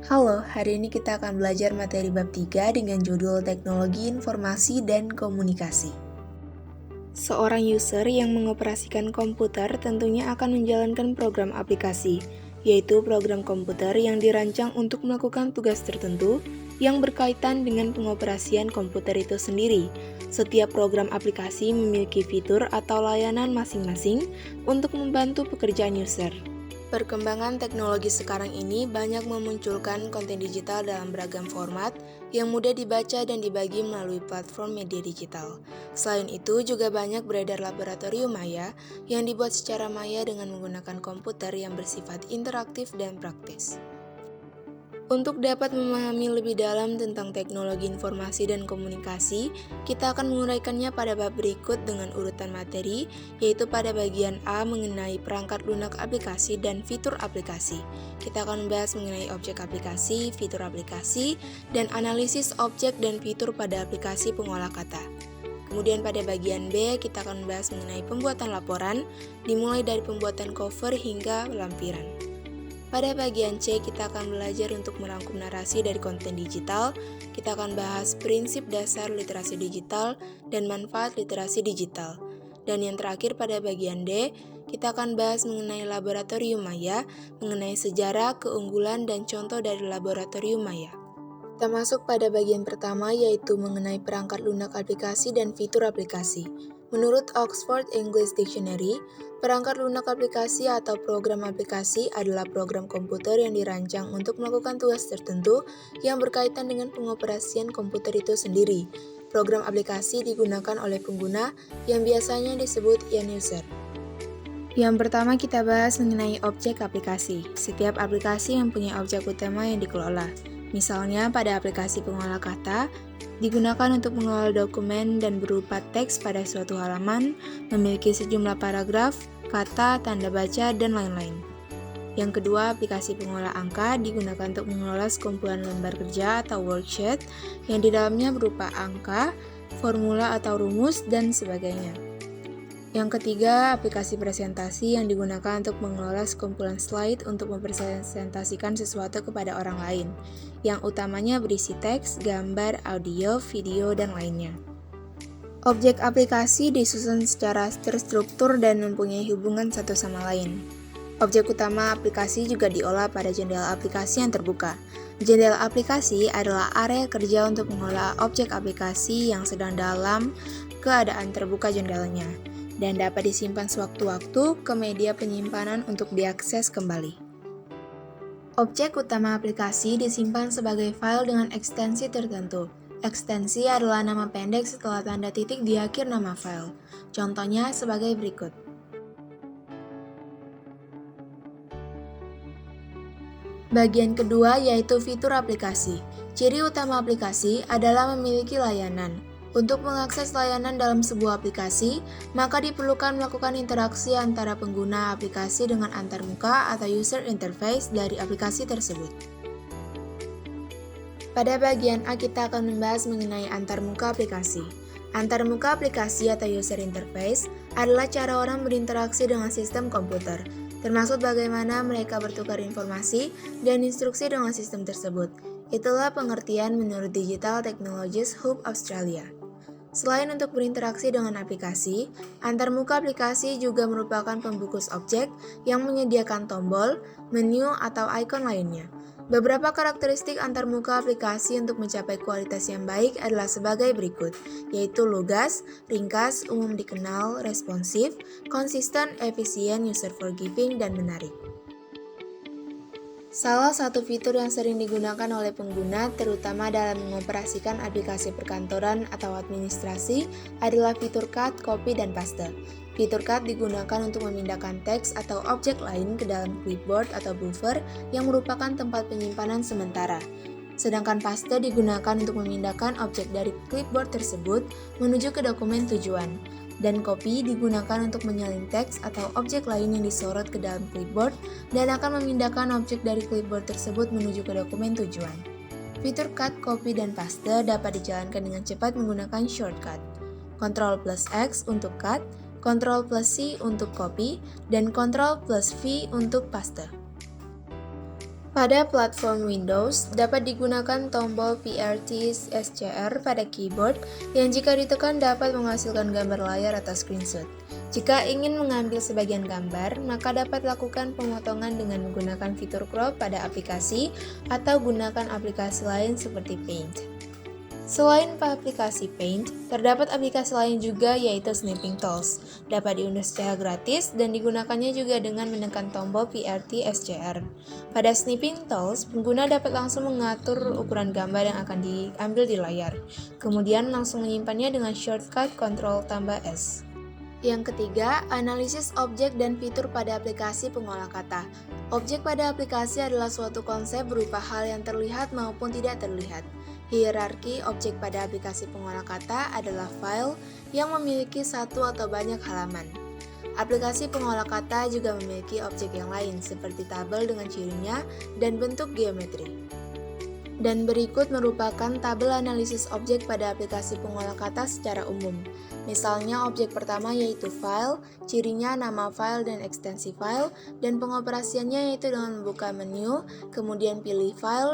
Halo, hari ini kita akan belajar materi bab 3 dengan judul Teknologi Informasi dan Komunikasi. Seorang user yang mengoperasikan komputer tentunya akan menjalankan program aplikasi, yaitu program komputer yang dirancang untuk melakukan tugas tertentu yang berkaitan dengan pengoperasian komputer itu sendiri. Setiap program aplikasi memiliki fitur atau layanan masing-masing untuk membantu pekerjaan user. Perkembangan teknologi sekarang ini banyak memunculkan konten digital dalam beragam format yang mudah dibaca dan dibagi melalui platform media digital. Selain itu, juga banyak beredar laboratorium maya yang dibuat secara maya dengan menggunakan komputer yang bersifat interaktif dan praktis. Untuk dapat memahami lebih dalam tentang teknologi informasi dan komunikasi, kita akan menguraikannya pada bab berikut dengan urutan materi, yaitu pada bagian A mengenai perangkat lunak aplikasi dan fitur aplikasi. Kita akan membahas mengenai objek aplikasi, fitur aplikasi, dan analisis objek dan fitur pada aplikasi pengolah kata. Kemudian pada bagian B, kita akan membahas mengenai pembuatan laporan, dimulai dari pembuatan cover hingga lampiran. Pada bagian C, kita akan belajar untuk merangkum narasi dari konten digital. Kita akan bahas prinsip dasar literasi digital dan manfaat literasi digital. Dan yang terakhir pada bagian D, kita akan bahas mengenai laboratorium maya, mengenai sejarah, keunggulan, dan contoh dari laboratorium maya. Kita masuk pada bagian pertama, yaitu mengenai perangkat lunak aplikasi dan fitur aplikasi. Menurut Oxford English Dictionary, perangkat lunak aplikasi atau program aplikasi adalah program komputer yang dirancang untuk melakukan tugas tertentu yang berkaitan dengan pengoperasian komputer itu sendiri. Program aplikasi digunakan oleh pengguna yang biasanya disebut end user. Yang pertama kita bahas mengenai objek aplikasi. Setiap aplikasi mempunyai objek utama yang dikelola. Misalnya pada aplikasi pengolah kata, digunakan untuk mengelola dokumen dan berupa teks pada suatu halaman, memiliki sejumlah paragraf, kata, tanda baca, dan lain-lain. Yang kedua, aplikasi pengolah angka digunakan untuk mengelola sekumpulan lembar kerja atau worksheet yang di dalamnya berupa angka, formula atau rumus, dan sebagainya. Yang ketiga, aplikasi presentasi yang digunakan untuk mengelola sekumpulan slide untuk mempresentasikan sesuatu kepada orang lain, yang utamanya berisi teks, gambar, audio, video, dan lainnya. Objek aplikasi disusun secara terstruktur dan mempunyai hubungan satu sama lain. Objek utama aplikasi juga diolah pada jendela aplikasi yang terbuka. Jendela aplikasi adalah area kerja untuk mengolah objek aplikasi yang sedang dalam keadaan terbuka jendelanya, dan dapat disimpan sewaktu-waktu ke media penyimpanan untuk diakses kembali. Objek utama aplikasi disimpan sebagai file dengan ekstensi tertentu. Ekstensi adalah nama pendek setelah tanda titik di akhir nama file. Contohnya sebagai berikut. Bagian kedua yaitu fitur aplikasi. Ciri utama aplikasi adalah memiliki layanan. Untuk mengakses layanan dalam sebuah aplikasi, maka diperlukan melakukan interaksi antara pengguna aplikasi dengan antarmuka atau user interface dari aplikasi tersebut. Pada bagian A kita akan membahas mengenai antarmuka aplikasi. Antarmuka aplikasi atau user interface adalah cara orang berinteraksi dengan sistem komputer, termasuk bagaimana mereka bertukar informasi dan instruksi dengan sistem tersebut. Itulah pengertian menurut Digital Technologies Hub Australia. Selain untuk berinteraksi dengan aplikasi, antarmuka aplikasi juga merupakan pembungkus objek yang menyediakan tombol, menu, atau ikon lainnya. Beberapa karakteristik antarmuka aplikasi untuk mencapai kualitas yang baik adalah sebagai berikut, yaitu lugas, ringkas, umum dikenal, responsif, konsisten, efisien, user forgiving, dan menarik. Salah satu fitur yang sering digunakan oleh pengguna, terutama dalam mengoperasikan aplikasi perkantoran atau administrasi, adalah fitur cut, copy, dan paste. Fitur cut digunakan untuk memindahkan teks atau objek lain ke dalam clipboard atau buffer yang merupakan tempat penyimpanan sementara. Sedangkan paste digunakan untuk memindahkan objek dari clipboard tersebut menuju ke dokumen tujuan. Dan copy digunakan untuk menyalin teks atau objek lain yang disorot ke dalam clipboard dan akan memindahkan objek dari clipboard tersebut menuju ke dokumen tujuan. Fitur cut, copy, dan paste dapat dijalankan dengan cepat menggunakan shortcut. Ctrl+X untuk cut, Ctrl+C untuk copy, dan Ctrl+V untuk paste. Pada platform Windows, dapat digunakan tombol PRT SCR pada keyboard yang jika ditekan dapat menghasilkan gambar layar atau screenshot. Jika ingin mengambil sebagian gambar, maka dapat lakukan pemotongan dengan menggunakan fitur crop pada aplikasi atau gunakan aplikasi lain seperti Paint. Selain aplikasi Paint, terdapat aplikasi lain juga yaitu Snipping Tools. Dapat diunduh secara gratis dan digunakannya juga dengan menekan tombol PRT SCR. Pada Snipping Tools, pengguna dapat langsung mengatur ukuran gambar yang akan diambil di layar, kemudian langsung menyimpannya dengan shortcut Ctrl+S. Yang ketiga, analisis objek dan fitur pada aplikasi pengolah kata. Objek pada aplikasi adalah suatu konsep berupa hal yang terlihat maupun tidak terlihat. Hierarki objek pada aplikasi pengolah kata adalah file yang memiliki satu atau banyak halaman. Aplikasi pengolah kata juga memiliki objek yang lain seperti tabel dengan cirinya dan bentuk geometri. Dan berikut merupakan tabel analisis objek pada aplikasi pengolah kata secara umum. Misalnya objek pertama yaitu file, cirinya nama file dan ekstensi file, dan pengoperasiannya yaitu dengan membuka menu, kemudian pilih file,